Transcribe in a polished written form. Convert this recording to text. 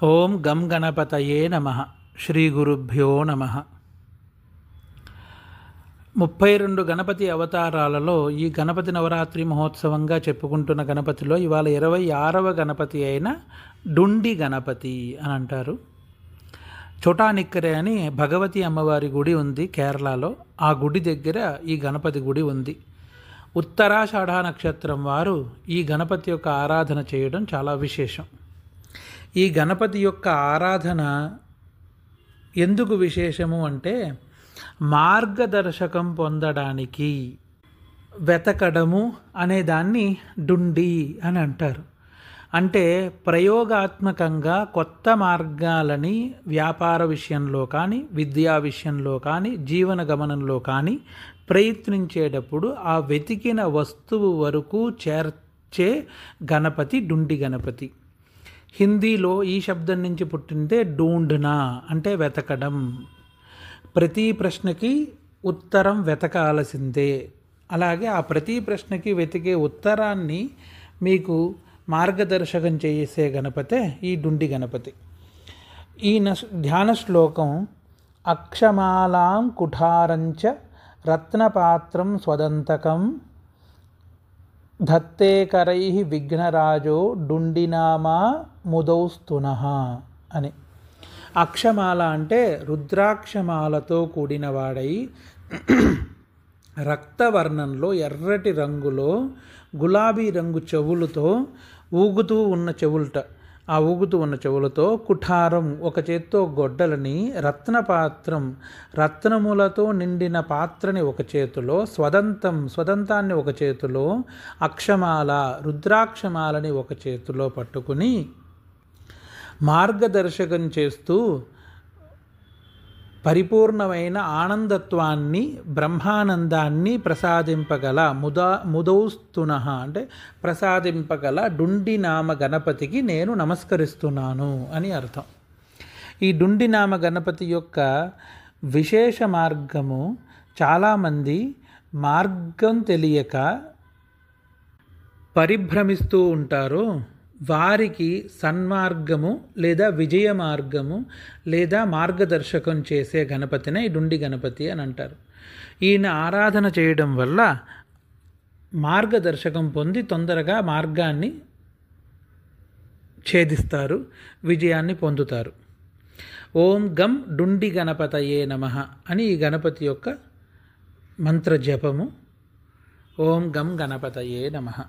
ఓం గం గణపతయే నమః. శ్రీ గురుభ్యో నమః. 32 గణపతి అవతారాలలో ఈ గణపతి నవరాత్రి మహోత్సవంగా చెప్పుకుంటున్న గణపతిలో ఇవాళ 26వ గణపతి అయిన డుండి గణపతి అని అంటారు. చోటానిక్కరే అని భగవతి అమ్మవారి గుడి ఉంది కేరళలో. ఆ గుడి దగ్గర ఈ గణపతి గుడి ఉంది. ఉత్తరాషాఢ నక్షత్రం వారు ఈ గణపతి యొక్క ఆరాధన చేయడం చాలా విశేషం. ఈ గణపతి యొక్క ఆరాధన ఎందుకు విశేషము అంటే మార్గదర్శకం పొందడానికి వెతకడము అనే దాన్ని డుండి అని అంటారు. అంటే ప్రయోగాత్మకంగా కొత్త మార్గాలని వ్యాపార విషయంలో కానీ, విద్యా విషయంలో కానీ, జీవన గమనంలో కానీ ప్రయత్నించేటప్పుడు ఆ వెతికిన వస్తువు వరకు చేర్చే గణపతి డుండి గణపతి. హిందీలో ఈ శబ్దం నుంచి పుట్టిందే ఢూంఢనా అంటే వెతకడం. ప్రతి ప్రశ్నకి ఉత్తరం వెతకాల్సిందే. అలాగే ఆ ప్రతి ప్రశ్నకి వెతికే ఉత్తరాన్ని మీకు మార్గదర్శకం చేసే గణపతే ఈ డుండి గణపతి. ఈ ధ్యాన శ్లోకం అక్షమాలాం కుఠారంచ రత్నపాత్రం స్వదంతకం ధత్తే కరై విఘ్నరాజో డుండినామా ముదౌస్తునః అని. అక్షమాల అంటే రుద్రాక్షమాలతో కూడినవాడై రక్తవర్ణంలో ఎర్రటి రంగులో గులాబీ రంగు చెవులతో ఊగుతూ ఉన్న చెవులతో కుఠారం ఒక చేత్తో గొడ్డలని, రత్నపాత్రం రత్నములతో నిండిన పాత్రని ఒక చేతిలో, స్వదంతాన్ని ఒక చేతిలో, అక్షమాల రుద్రాక్షమాలని ఒక చేతిలో పట్టుకుని మార్గదర్శకం చేస్తూ పరిపూర్ణమైన ఆనందత్వాన్ని, బ్రహ్మానందాన్ని ప్రసాదింపగల ముదౌస్తునః అంటే ప్రసాదింపగల డుండి నామ గణపతికి నేను నమస్కరిస్తున్నాను అని అర్థం. ఈ డుండి నామ గణపతి యొక్క విశేష మార్గము, చాలామంది మార్గం తెలియక పరిభ్రమిస్తూ ఉంటారు. వారికి సన్మార్గము లేదా విజయ మార్గము లేదా మార్గదర్శకం చేసే గణపతినే ఈ డుండి గణపతి అని అంటారు. ఈయన ఆరాధన చేయడం వల్ల మార్గదర్శకం పొంది తొందరగా మార్గాన్ని ఛేదిస్తారు, విజయాన్ని పొందుతారు. ఓం గం డుండి గణపతయే నమః అని ఈ గణపతి యొక్క మంత్ర జపము. ఓం గం గణపతయే నమః.